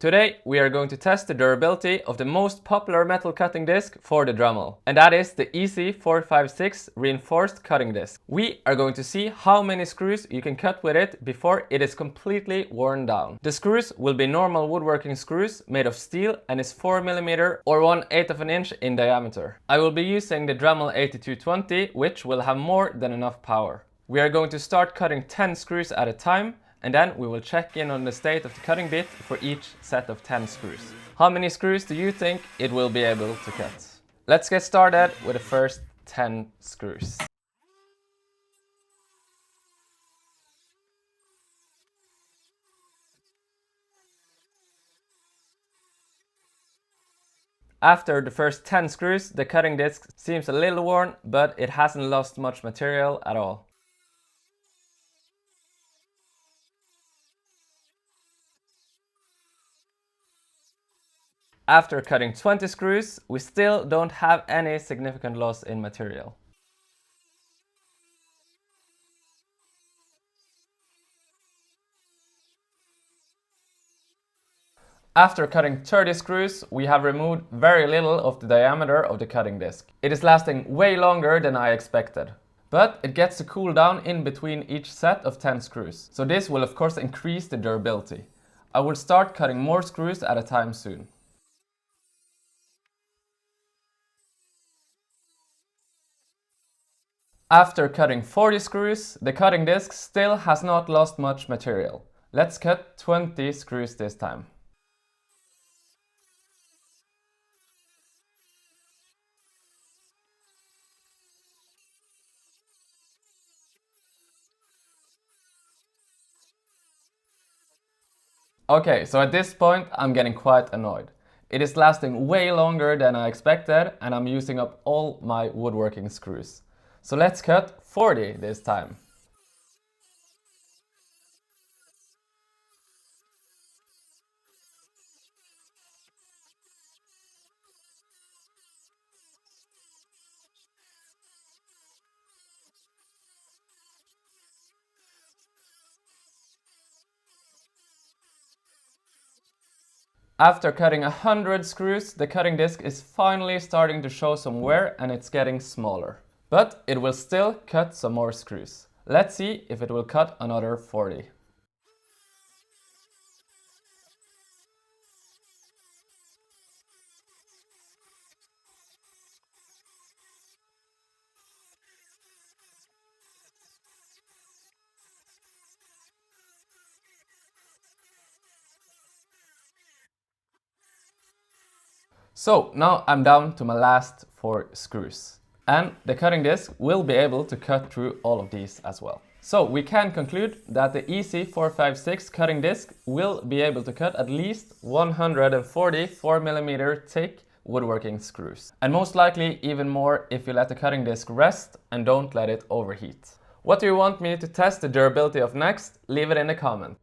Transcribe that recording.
Today we are going to test the durability of the most popular metal cutting disc for the Dremel, and that is the Ez456 reinforced cutting disc. We are going to see how many screws you can cut with it before it is completely worn down. The screws will be normal woodworking screws made of steel and is 4mm or 1/8 of an inch in diameter. I will be using the Dremel 8220, which will have more than enough power. We are going to start cutting 10 screws at a time, and then we will check in on the state of the cutting bit for each set of 10 screws. How many screws do you think it will be able to cut? Let's get started with the first 10 screws. After the first 10 screws, the cutting disc seems a little worn, but it hasn't lost much material at all. After cutting 20 screws, we still don't have any significant loss in material. After cutting 30 screws, we have removed very little of the diameter of the cutting disc. It is lasting way longer than I expected. But it gets to cool down in between each set of 10 screws. So this will of course increase the durability. I will start cutting more screws at a time soon. After cutting 40 screws, the cutting disc still has not lost much material. Let's cut 20 screws this time. Okay, so at this point I'm getting quite annoyed. It is lasting way longer than I expected and I'm using up all my woodworking screws. So let's cut 40 this time. After cutting 100 screws, the cutting disc is finally starting to show some wear and it's getting smaller. But it will still cut some more screws. Let's see if it will cut another 40. So now I'm down to my last 4 screws. And the cutting disc will be able to cut through all of these as well. So we can conclude that the Ez456 cutting disc will be able to cut at least 140 4mm thick woodworking screws. And most likely even more if you let the cutting disc rest and don't let it overheat. What do you want me to test the durability of next? Leave it in the comment.